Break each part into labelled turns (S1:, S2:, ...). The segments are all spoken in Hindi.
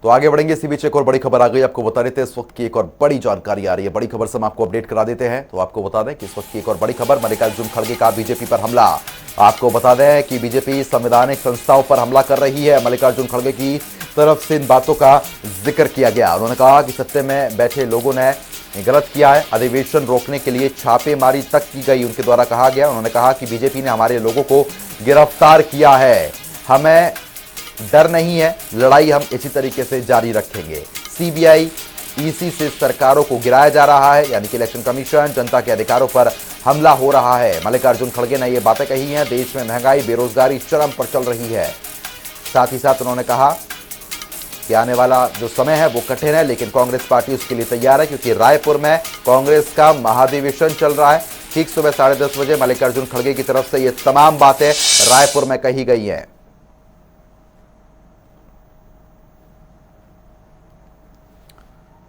S1: तो आगे बढ़ेंगे। इसी बीच एक और बड़ी खबर आ गई, आपको बता देते हैं इस वक्त की एक और बड़ी जानकारी आ रही है। बड़ी खबर से हम आपको अपडेट करा देते हैं। तो आपको बता दें कि इस वक्त की एक और बड़ी खबर, मल्लिकार्जुन खड़गे का बीजेपी पर हमला। आपको बता दें कि बीजेपी संवैधानिक संस्थाओं पर हमला कर रही है। मल्लिकार्जुन खड़गे की तरफ से इन बातों का जिक्र किया गया। उन्होंने कहा कि सत्ता में बैठे लोगों ने गलत किया है, अधिवेशन रोकने के लिए छापेमारी तक की गई, उनके द्वारा कहा गया। उन्होंने कहा कि बीजेपी ने हमारे लोगों को गिरफ्तार किया है, हमें डर नहीं है, लड़ाई हम इसी तरीके से जारी रखेंगे। सीबीआई, ईसी से सरकारों को गिराया जा रहा है, यानी कि इलेक्शन कमीशन, जनता के अधिकारों पर हमला हो रहा है। मल्लिकार्जुन खड़गे ने ये बातें कही हैं। देश में महंगाई, बेरोजगारी चरम पर चल रही है। साथ ही साथ उन्होंने कहा कि आने वाला जो समय है वो कठिन है, लेकिन कांग्रेस पार्टी उसके लिए तैयार है, क्योंकि रायपुर में कांग्रेस का महाधिवेशन चल रहा है। ठीक सुबह 10:30 बजे मल्लिकार्जुन खड़गे की तरफ से ये तमाम बातें रायपुर में कही गई हैं।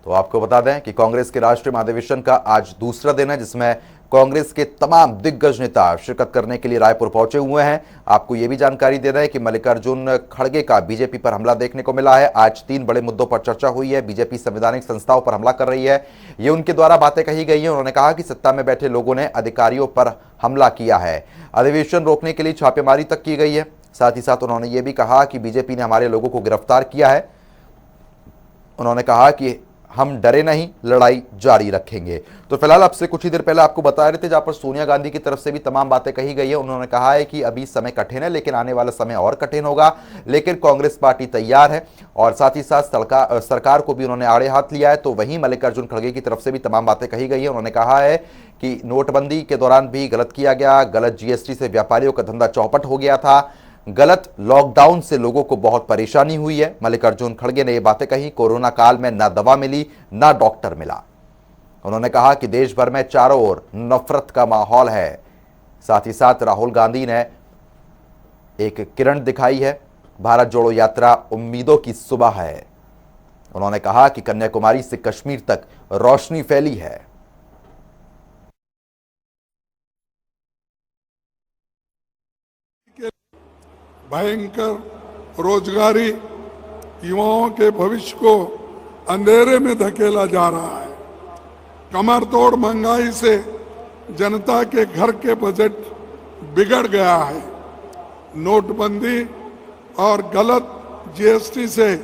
S1: तो आपको बता दें कि कांग्रेस के राष्ट्रीय महाधिवेशन का आज दूसरा दिन है, जिसमें कांग्रेस के तमाम दिग्गज नेता शिरकत करने के लिए रायपुर पहुंचे हुए हैं। आपको यह भी जानकारी दे रहे हैं कि मल्लिकार्जुन खड़गे का बीजेपी पर हमला देखने को मिला है। आज 3 बड़े मुद्दों पर चर्चा हुई है। बीजेपी संवैधानिक संस्थाओं पर हमला कर रही है, ये उनके द्वारा बातें कही गई हैं। उन्होंने कहा कि सत्ता में बैठे लोगों ने अधिकारियों पर हमला किया है, अधिवेशन रोकने के लिए छापेमारी तक की गई है। साथ ही साथ उन्होंने ये भी कहा कि बीजेपी ने हमारे लोगों को गिरफ्तार किया है। उन्होंने कहा कि हम डरे नहीं, लड़ाई जारी रखेंगे। तो फिलहाल आपसे कुछ ही देर पहले आपको बता रहे थे, जहां पर सोनिया गांधी की तरफ से भी तमाम बातें कही गई है। उन्होंने कहा है कि अभी समय कठिन है, लेकिन आने वाला समय और कठिन होगा, लेकिन कांग्रेस पार्टी तैयार है। और साथ ही साथ सरकार को भी उन्होंने आड़े हाथ लिया है। तो वहीं मल्लिकार्जुन खड़गे की तरफ से भी तमाम बातें कही गई है। उन्होंने कहा है कि नोटबंदी के दौरान भी गलत किया गया, गलत जीएसटी से व्यापारियों का धंधा चौपट हो गया था, गलत लॉकडाउन से लोगों को बहुत परेशानी हुई है। मल्लिकार्जुन खड़गे ने ये बातें कही। कोरोना काल में ना दवा मिली, ना डॉक्टर मिला। उन्होंने कहा कि देश भर में चारों ओर नफरत का माहौल है। साथ ही साथ राहुल गांधी ने एक किरण दिखाई है। भारत जोड़ो यात्रा उम्मीदों की सुबह है। उन्होंने कहा कि कन्याकुमारी से कश्मीर तक रोशनी फैली है।
S2: भयंकर रोजगारी युवाओं के भविष्य को अंधेरे में धकेला जा रहा है। कमर तोड़ महंगाई से जनता के घर के बजट बिगड़ गया है। नोटबंदी और गलत जीएसटी से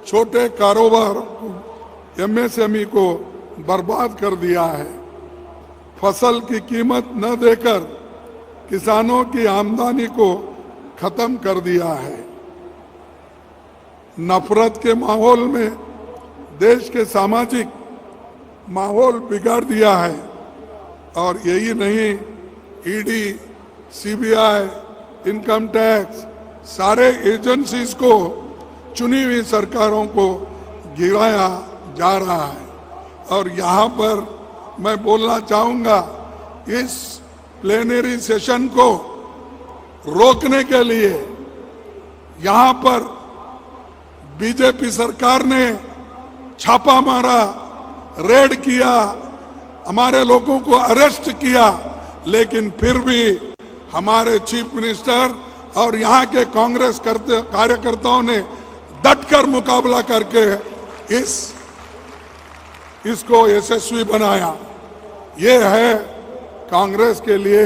S2: छोटे कारोबार एमएसएमई को बर्बाद कर दिया है। फसल की कीमत न देकर किसानों की आमदनी को खत्म कर दिया है। नफरत के माहौल में देश के सामाजिक माहौल बिगाड़ दिया है। और यही नहीं, ईडी, सीबीआई, इनकम टैक्स, सारे एजेंसीज को चुनी हुई सरकारों को गिराया जा रहा है। और यहाँ पर मैं बोलना चाहूँगा, इस प्लेनरी सेशन को रोकने के लिए यहाँ पर बीजेपी सरकार ने छापा मारा, रेड किया, हमारे लोगों को अरेस्ट किया, लेकिन फिर भी हमारे चीफ मिनिस्टर और यहाँ के कांग्रेस कार्यकर्ताओं ने डटकर मुकाबला करके इसको यशस्वी बनाया। ये है कांग्रेस के लिए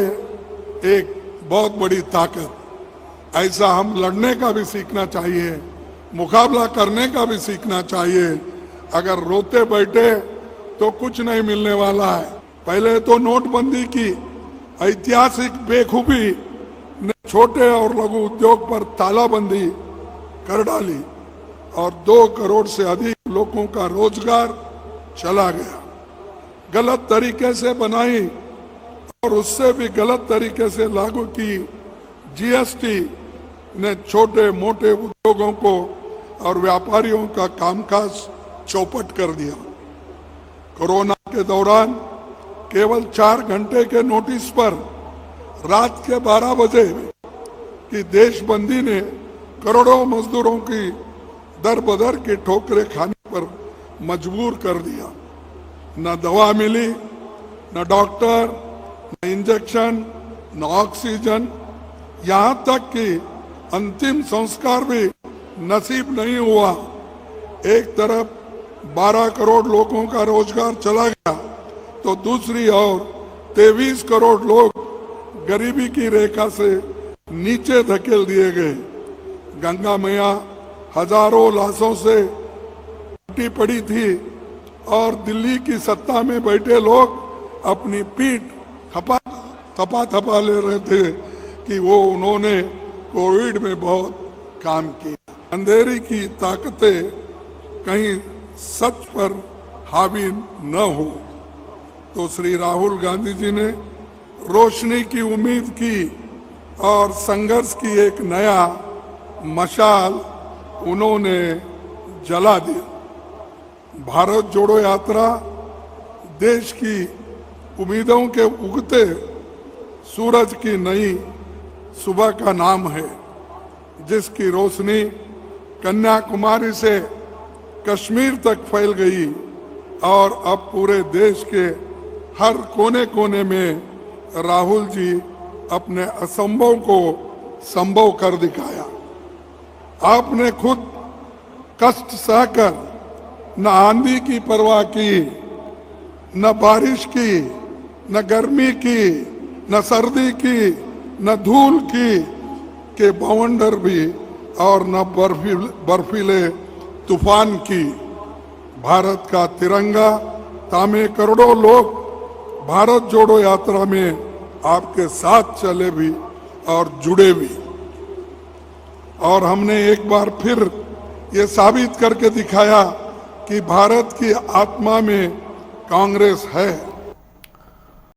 S2: एक बहुत बड़ी ताकत। ऐसा हम लड़ने का भी सीखना चाहिए, मुकाबला करने का भी सीखना चाहिए। अगर रोते बैठे तो कुछ नहीं मिलने वाला है। पहले तो नोटबंदी की ऐतिहासिक बेखूबी ने छोटे और लघु उद्योग पर तालाबंदी कर डाली और 2 करोड़ से अधिक लोगों का रोजगार चला गया। गलत तरीके से बनाई और उससे भी गलत तरीके से लागू की जीएसटी ने छोटे मोटे उद्योगों को और व्यापारियों का कामकाज चौपट कर दिया। कोरोना के दौरान केवल 4 घंटे के नोटिस पर रात के 12 बजे की देशबंदी ने करोड़ों मजदूरों की दर बदर की ठोकरें खाने पर मजबूर कर दिया। न दवा मिली, न डॉक्टर, न इंजेक्शन, न ऑक्सीजन, यहाँ तक कि अंतिम संस्कार भी नसीब नहीं हुआ। एक तरफ 12 करोड़ लोगों का रोजगार चला गया तो दूसरी ओर 23 करोड़ लोग गरीबी की रेखा से नीचे धकेल दिए गए। गंगा मैया हजारों लाशों से टूटी पड़ी थी और दिल्ली की सत्ता में बैठे लोग अपनी पीठ थपा ले रहे थे कि उन्होंने कोविड में बहुत काम किया। अंधेरी की ताकतें कहीं सच पर हावी न हो तो श्री राहुल गांधी जी ने रोशनी की उम्मीद की और संघर्ष की एक नया मशाल उन्होंने जला दिया। भारत जोड़ो यात्रा देश की उम्मीदों के उगते सूरज की नई सुबह का नाम है, जिसकी रोशनी कन्याकुमारी से कश्मीर तक फैल गई और अब पूरे देश के हर कोने कोने में राहुल जी अपने असंभव को संभव कर दिखाया। आपने खुद कष्ट सहकर न आंधी की परवाह की, न बारिश की, न गर्मी की, न सर्दी की, न धूल की के बवंडर भी और न बर्फीले तूफान की। भारत का तिरंगा तामे करोड़ों लोग भारत जोड़ो यात्रा में आपके साथ चले भी और जुड़े भी। और हमने एक बार फिर ये साबित करके दिखाया कि भारत की आत्मा में कांग्रेस है।